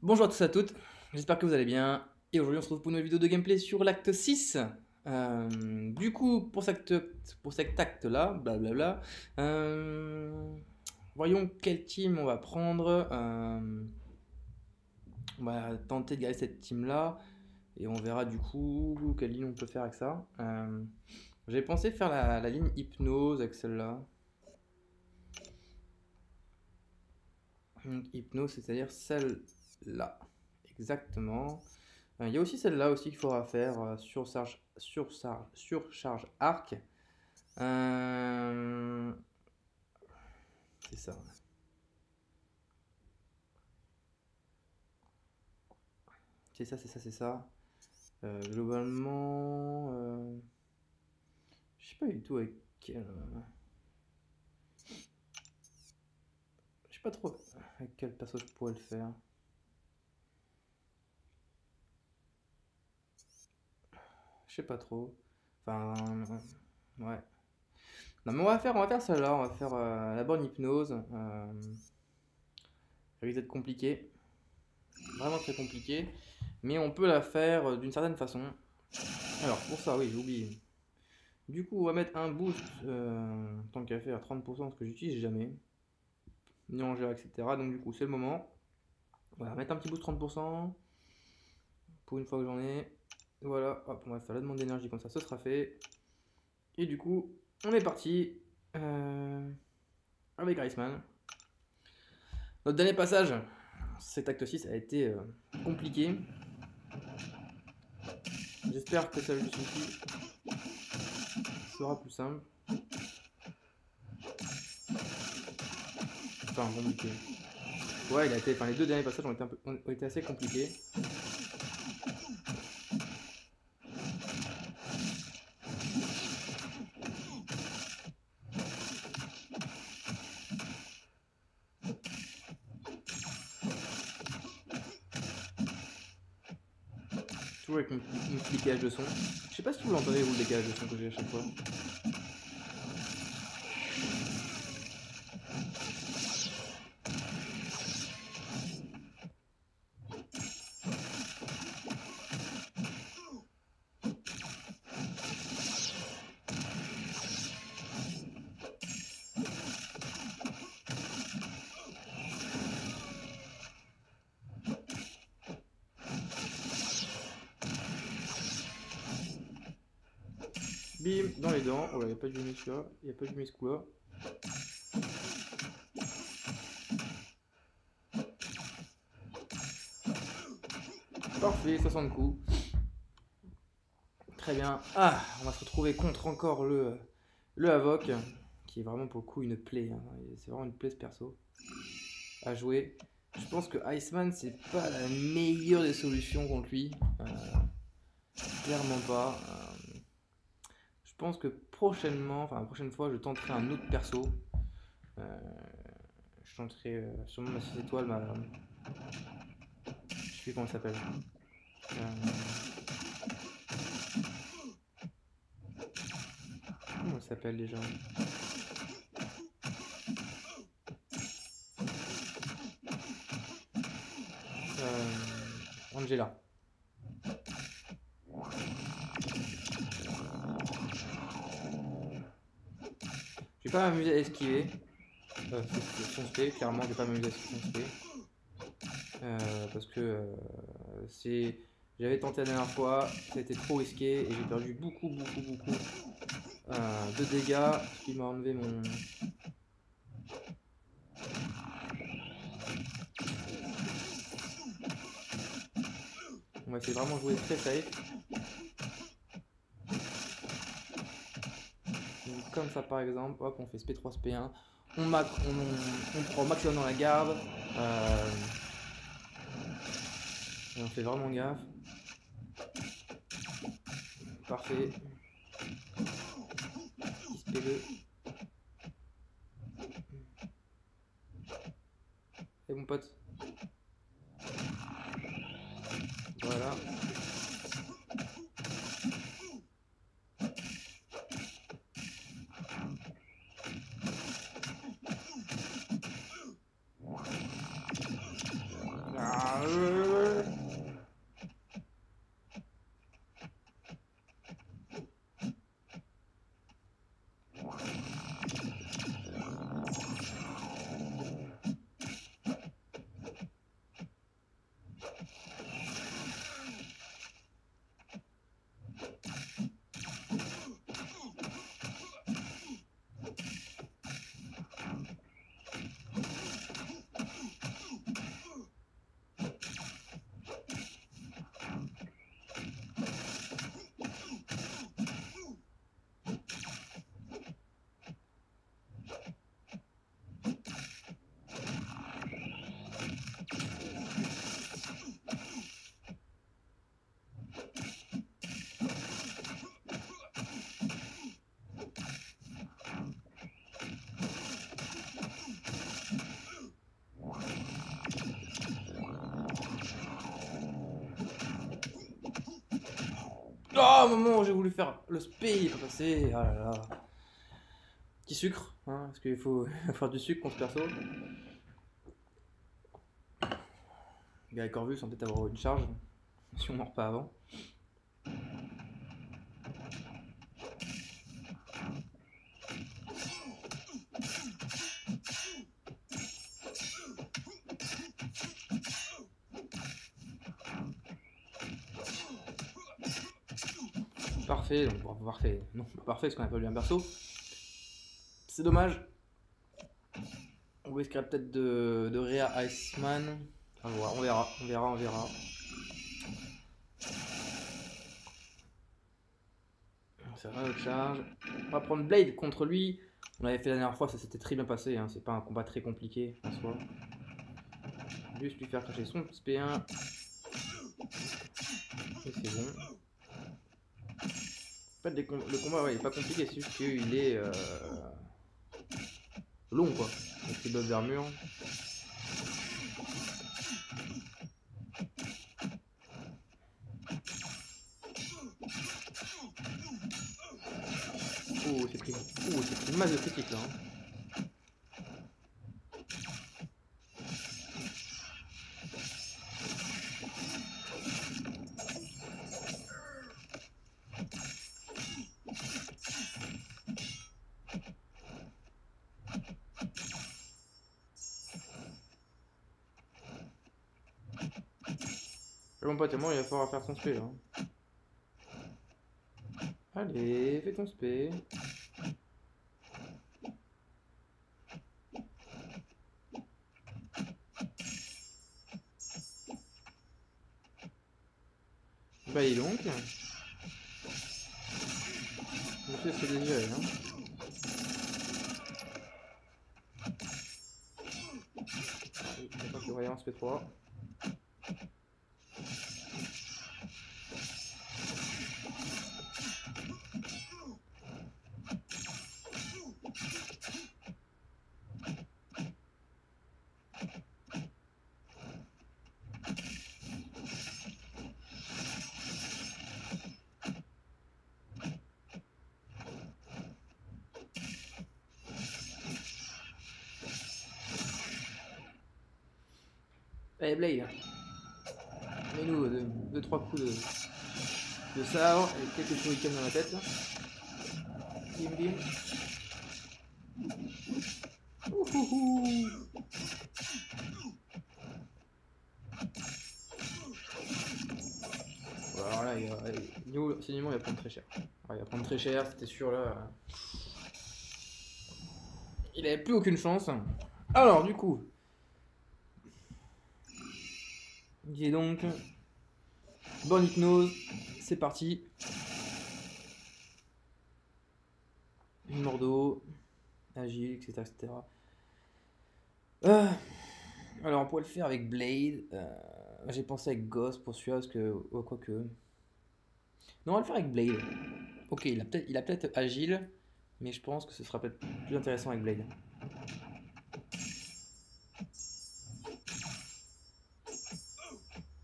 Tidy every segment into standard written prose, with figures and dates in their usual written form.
Bonjour à tous et à toutes, j'espère que vous allez bien. Et aujourd'hui on se retrouve pour une nouvelle vidéo de gameplay sur l'acte 6. Du coup, pour cet acte-là, blablabla, voyons quel team on va prendre. On va tenter de gagner cette team-là. Et on verra du coup quelle ligne on peut faire avec ça. J'avais pensé faire la ligne hypnose avec celle-là. Donc, hypnose, c'est-à-dire celle-là. Exactement. Il y a aussi celle-là aussi qu'il faudra faire, surcharge arc. Euh, c'est ça. C'est ça, c'est ça, c'est ça. Globalement, je sais pas du tout avec quel. Je sais pas trop avec quel perso je pourrais le faire. Je sais pas trop. Enfin, ouais. Non, mais on va faire celle-là. On va faire la bonne hypnose. Ça risque d'être compliqué. Vraiment très compliqué. Mais on peut la faire d'une certaine façon. Alors, pour ça, oui, j'ai oublié. Du coup, on va mettre un boost, tant qu'à faire, 30%, ce que j'utilise jamais, ni en gère, etc. Donc, du coup, c'est le moment. Voilà, mettre un petit boost 30% pour une fois que j'en ai. Voilà, hop, on va faire la demande d'énergie, comme ça, ce sera fait. Et du coup, on est parti avec Iceman. Notre dernier passage, cet acte 6 a été compliqué. J'espère que celui-ci sera plus simple. Enfin, compliqué. Ouais, les deux derniers passages ont été assez compliqués. Toujours avec mon petit décalage de son. Je sais pas si vous l'entendez, vous, le décalage de son que j'ai à chaque fois. Bim, dans les dents. Oh là, il n'y a pas de miss là. Il n'y a pas de miss là. Parfait, 60 coups. Très bien. Ah, on va se retrouver contre encore le Havok, qui est vraiment pour le coup une plaie, hein. C'est vraiment une plaie ce perso à jouer. Je pense que Iceman, c'est pas la meilleure des solutions contre lui. Clairement pas. Je pense que prochainement, enfin la prochaine fois, je tenterai un autre perso. Euh, je tenterai sûrement ma 6 étoiles, je sais plus comment elle s'appelle. Comment elle s'appelle déjà? Angela. Je vais pas m'amuser à esquiver. Son spé, clairement, je vais pas m'amuser à esquiver son spé. Parce que c'est. J'avais tenté la dernière fois, ça a été trop risqué et j'ai perdu beaucoup de dégâts, ce qui m'a enlevé mon. On va essayer de vraiment jouer très safe. Donc, comme ça par exemple, hop, on fait SP3, SP1, on prend au maximum dans la garde, et on fait vraiment gaffe. Parfait. SP2. Et mon pote. Voilà. Oh, maman, j'ai voulu faire le spé, il est pas passé. Ah là là. Petit sucre, hein, parce qu'il faut faire du sucre contre ce perso. Les gars avec Corvus vont peut-être avoir une charge, si on meurt pas avant. Parfait, donc bon, parfait. Non, pas parfait parce qu'on a pas lu un perso. C'est dommage. On risquerait peut-être de Rhea Iceman. Enfin, on verra, on verra, on verra. C'est rien de charge. On va prendre Blade contre lui. On l'avait fait la dernière fois, ça s'était très bien passé. Hein. C'est pas un combat très compliqué en soi. Juste lui faire cracher son SP1. Et c'est bon. En fait, le combat, ouais, il est pas compliqué, c'est juste qu'il est long, quoi. Avec ses bottes d'armure. Oh, c'est pris une masse de critiques là. Hein. Mon pote, il va falloir faire son spé là. Allez, fais ton spé. Bah, et donc. Monsieur, c'est désiré, hein. D'accord, que voyons, spé 3. Allez, Blade. Mets-nous 2-3 coups de sabre avec quelques shurikens dans la tête. Là. Bim bim. Ouhouhou. Alors là, Saignement, il va prendre très cher. Ouais, il va prendre très cher, c'était sûr là. Il avait plus aucune chance. Alors, du coup. J'ai donc. Bonne hypnose. C'est parti. Une mordeau. Agile, etc. etc. Alors, on pourrait le faire avec Blade. J'ai pensé avec Ghost pour celui-là, parce que. Oh, quoique. Non, on va le faire avec Blade. Ok, il a peut-être Agile, mais je pense que ce sera peut-être plus intéressant avec Blade.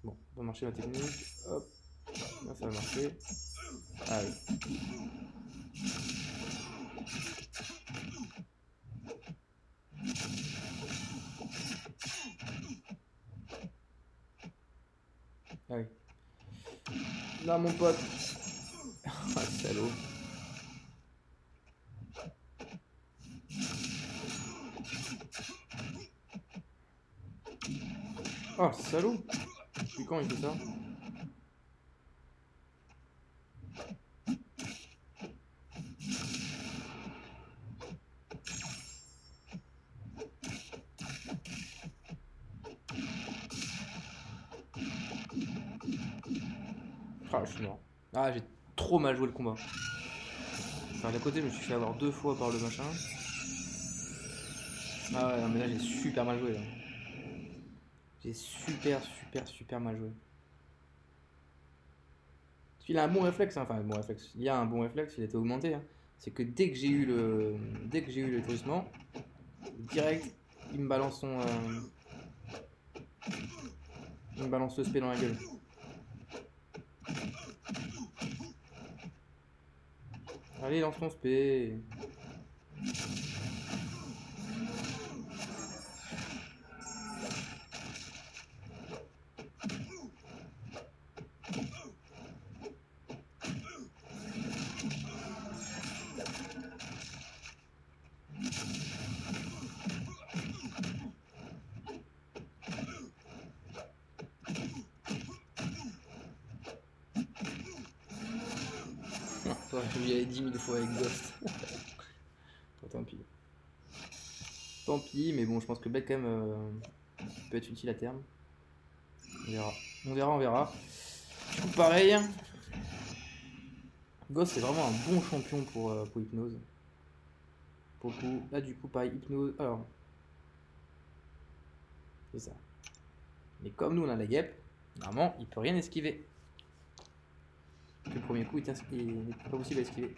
Bon, on va marcher ma technique. Hop. Là, ça va marcher. Ah oui. Ah oui. Là, mon pote. Ah, salaud. Oh, salaud. Depuis quand il fait ça? Ah, je suis mort. Ah, j'ai trop mal joué le combat. Enfin, d'un côté, je me suis fait avoir 2 fois par le machin. Ah ouais, non, mais là, j'ai super mal joué. Là. J'ai super mal joué. Il a un bon réflexe, hein. Enfin, un bon réflexe. Il y a un bon réflexe, il a été augmenté. Hein. C'est que dès que j'ai eu le trucement, direct, il me balance il me balance le spé dans la gueule. Allez, lance ton spé. J'aurais dû y aller 10 000 fois avec Ghost. Bon, tant pis. Tant pis, mais bon, je pense que Blade quand même peut être utile à terme. On verra. On verra, on verra. Du coup, pareil. Ghost, c'est vraiment un bon champion pour Hypnose. Pour le coup, là, du coup, pareil, Hypnose. Alors, c'est ça. Mais comme nous, on a la guêpe, normalement, il peut rien esquiver. Le premier coup, il n'est pas possible à esquiver.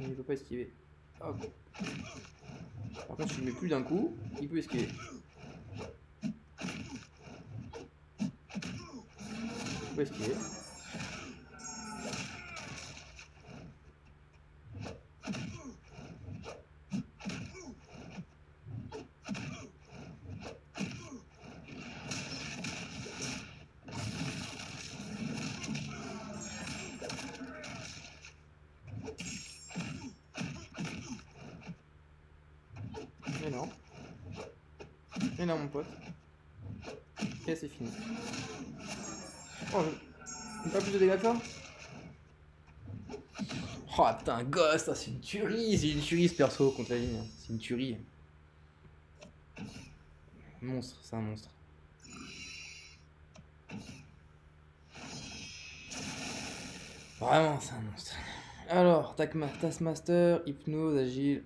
Il ne peut pas esquiver. Hop. Par contre, si tu le mets plus d'un coup, il peut esquiver. Il peut esquiver. Mais non. Mais non, mon pote. Et c'est fini. Oh, pas plus de dégâts que ça. Oh putain, Ghost, c'est une tuerie. C'est une tuerie ce perso contre la ligne. C'est une tuerie. Monstre, c'est un monstre. Vraiment, c'est un monstre. Alors, Taskmaster, Hypnose, Agile.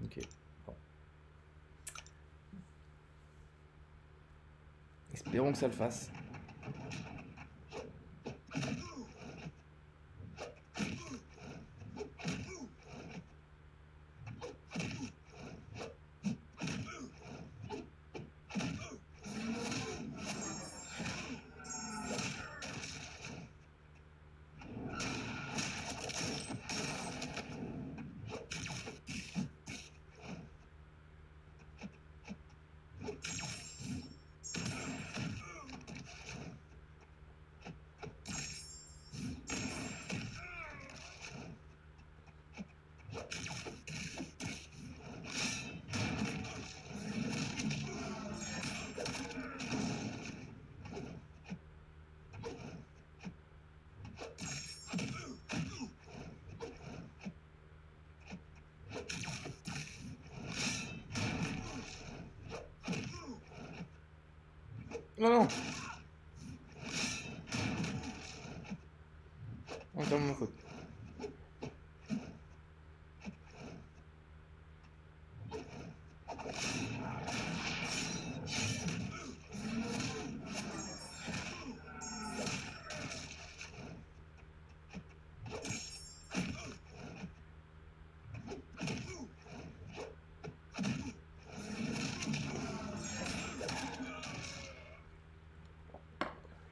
Ok. Bon. Espérons que ça le fasse. Non, non. Entièrement ma faute.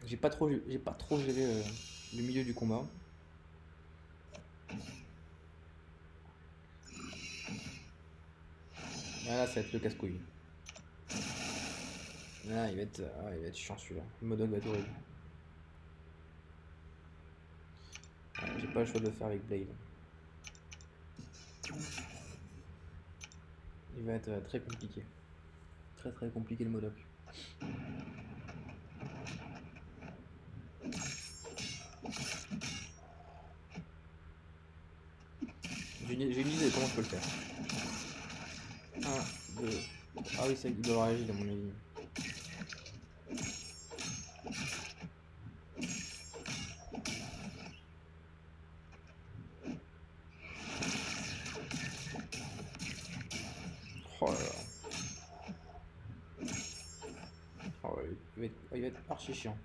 J'ai pas trop géré le milieu du combat. Ah, là, ça va être le casse-couille. Ah, il va être chiant celui-là. Le Modok va être horrible. Ah, j'ai pas le choix de le faire avec Blade. Il va être très compliqué. Très très compliqué le Modok. J'ai une idée de comment je peux le faire. 1, 2. Ah oui, il doit réagir à mon avis. Oh là là. Oh, il va être archi chiant.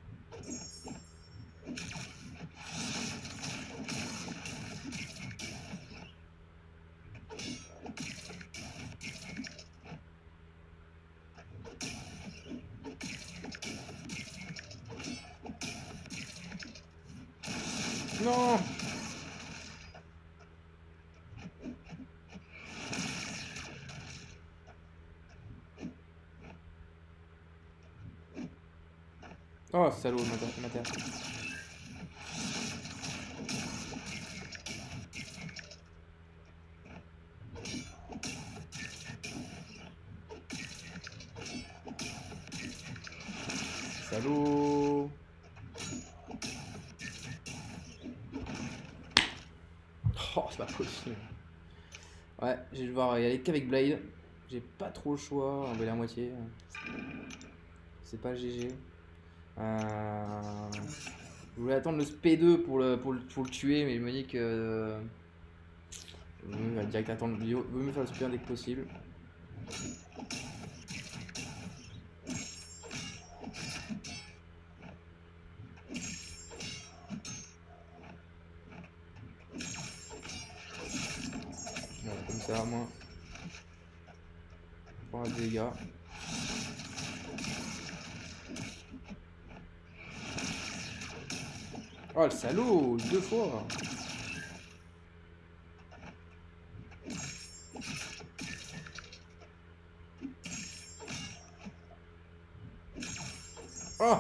Non. Oh, salaud, Mater. Salaud. Oh, c'est pas possible. Ouais, je vais devoir y aller qu'avec Blade. J'ai pas trop le choix. On va aller à moitié. C'est pas GG. Je voulais attendre le SP2 pour le tuer, mais je me dis que. Il va direct attendre. Il vaut mieux faire le SP1 dès que possible. Voilà, comme ça, moi. On prend des dégâts. Oh le salaud, 2 fois. Oh.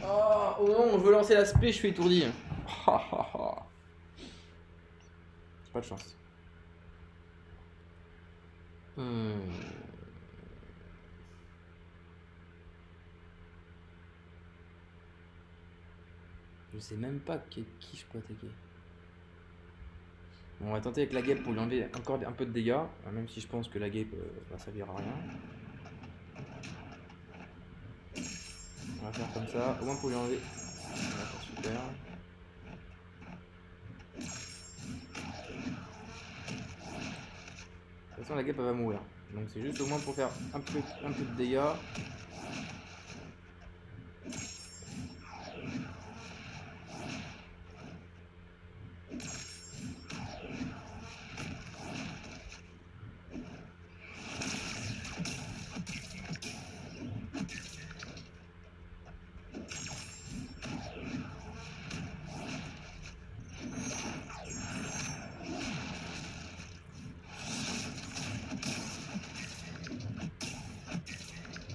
Oh, au moment où je veux lancer l'aspect, je suis étourdi. J'ai pas de chance. Je sais même pas qui je peux attaquer. Bon, on va tenter avec la guêpe pour lui enlever encore un peu de dégâts, même si je pense que la guêpe va servir à rien. On va faire comme ça, au moins pour lui enlever. D'accord, super. De toute façon, la guêpe elle va mourir. Donc c'est juste au moins pour faire un peu de dégâts.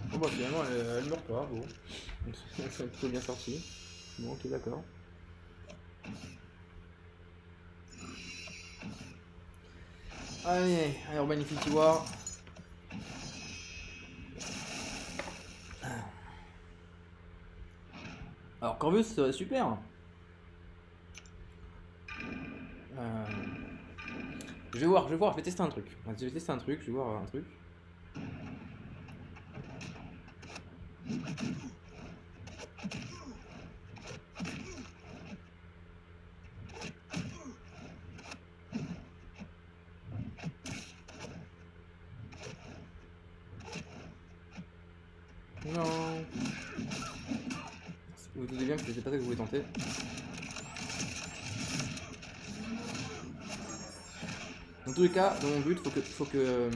Bon bah finalement elle meurt pas, bon. On s'est plutôt bien sorti. Bon ok d'accord. Allez, Urban Infinity War. Alors Corvus super. Je vais voir, je vais tester un truc. Je vais tester un truc, je vais voir un truc. Non. Vous doutez bien que c'était pas ça que je voulais tenter. Dans tous les cas, dans mon but, il faut que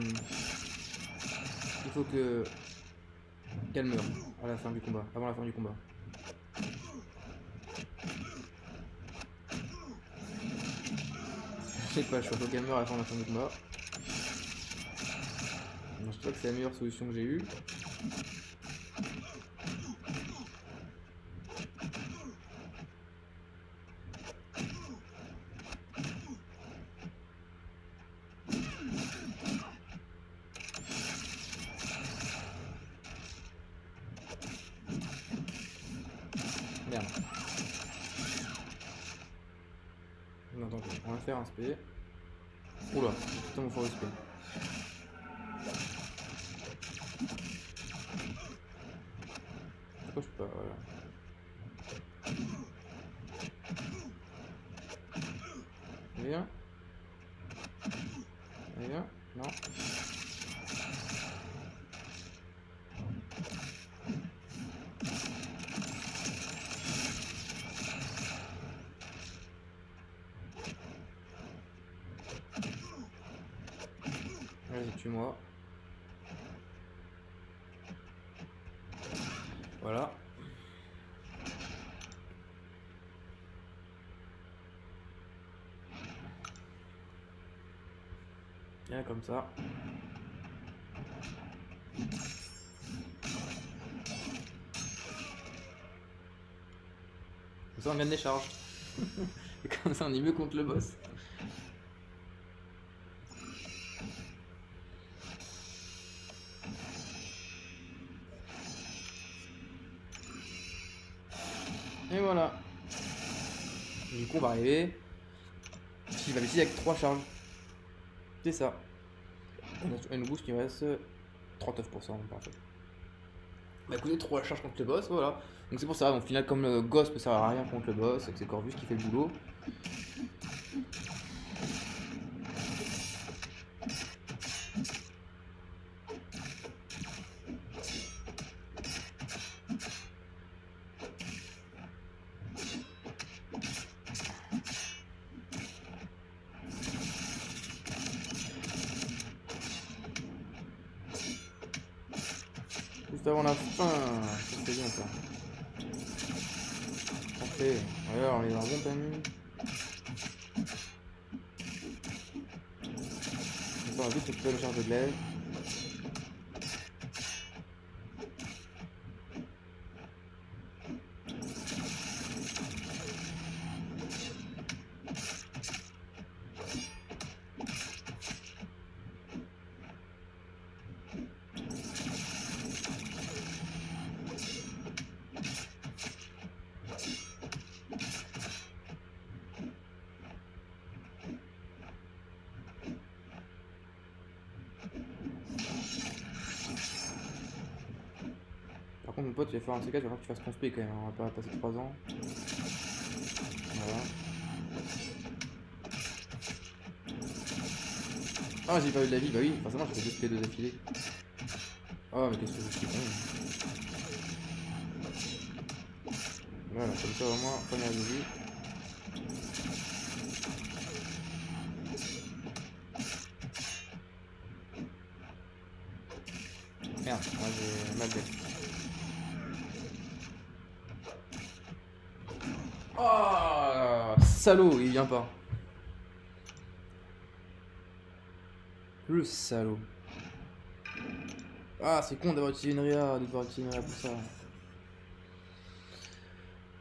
qu'elle meure à la fin du combat, avant la fin du combat. Je sais pas, je faut qu'elle meure avant la fin du combat. Non, je crois que c'est la meilleure solution que j'ai eue. Merde. Non, attends, on va faire un SP. Oula, putain mon fort SP. Pourquoi je peux pas, voilà. Viens. Viens. Non. Vas-y, tue-moi. Voilà. Bien comme ça. Comme ça on gagne des charges. Et comme ça on est mieux contre le boss. Et voilà. Du coup on va arriver. Il va l'utiliser avec 3 charges. C'est ça. On a une boost qui reste 39% parfait. Bah écoutez, 3 charges contre le boss, voilà. Donc c'est pour ça, au final comme le Ghost peut servir à rien contre le boss, c'est Corvus qui fait le boulot. Juste avant la fin, c'est bien ça. Parfait. Alors, on est dans un bon timing. On va vite récupérer le charge de glaive. Par contre, mon pote, il va faire un de ces cas, il va falloir que tu fasses ton spé quand même. On va pas passer 3 ans. Voilà. Ah, j'ai pas eu de la vie, bah oui, forcément, j'ai fait 2 spé 2 d'affilée. Oh, mais qu'est-ce que je suis con. Voilà, comme ça au moins, première vie. Merde, moi j'ai mal fait. Oh, salaud, il vient pas. Le salaud. Ah, c'est con d'avoir utilisé une Réa, de devoir utiliser une Réa pour ça.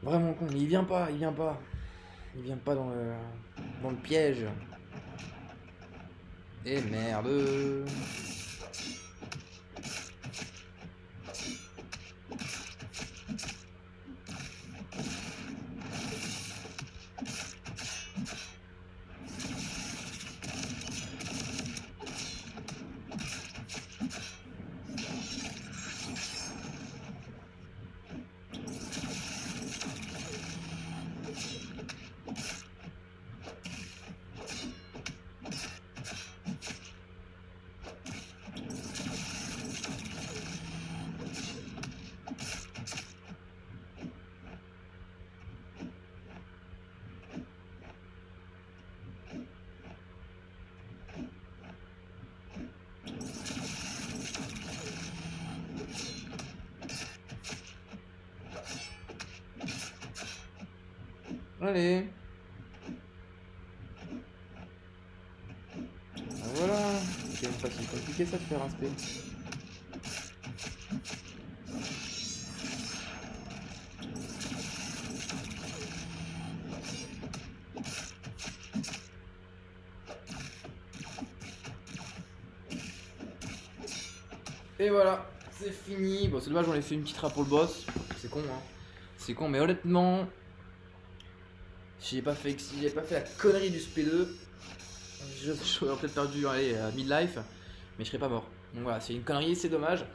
Vraiment con, mais il vient pas, il vient pas. Il vient pas dans le piège. Et merde. Allez. Ah, voilà. C'est quand même pas si compliqué ça de faire un spé. Et voilà, c'est fini. Bon, c'est dommage, on a fait une petite rap pour le boss. C'est con, hein. C'est con, mais honnêtement, si j'ai pas fait la connerie du SP2, j'aurais peut-être perdu allez, mid-life, mais je serais pas mort. Donc voilà, c'est une connerie, c'est dommage.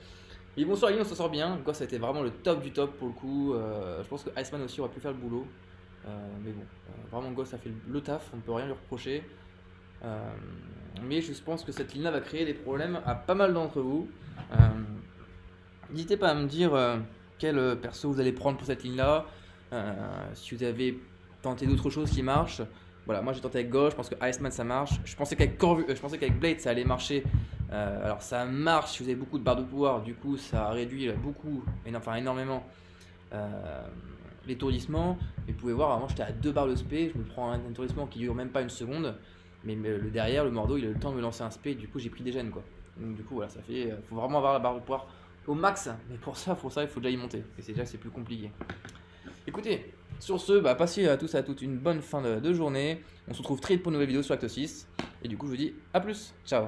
Mais bonsoir, on s'en sort bien. Goss ça a été vraiment le top du top pour le coup. Je pense que Iceman aussi aurait pu faire le boulot. Mais bon, vraiment Goss a fait le taf, on ne peut rien lui reprocher. Mais je pense que cette ligne là va créer des problèmes à pas mal d'entre vous. N'hésitez pas à me dire quel perso vous allez prendre pour cette ligne là. Si vous avez tenté d'autres choses qui marchent. Voilà, moi j'ai tenté avec Gauche, je pense que Iceman ça marche. Je pensais qu'avec Blade ça allait marcher. Alors ça marche si vous avez beaucoup de barres de pouvoir, du coup ça réduit beaucoup, enfin énormément l'étourdissement. Et vous pouvez voir, avant j'étais à 2 barres de spé, je me prends un étourdissement qui dure même pas une seconde. Mais le derrière, le Mordo, il a eu le temps de me lancer un spé, du coup j'ai pris des gènes quoi. Donc du coup voilà, ça fait, faut vraiment avoir la barre de pouvoir au max, mais pour ça il faut déjà y monter, et c'est plus compliqué. Écoutez, sur ce, bah, passez à tous et à toutes une bonne fin de journée, on se retrouve très vite pour une nouvelle vidéo sur Acte 6, et du coup je vous dis à plus, ciao.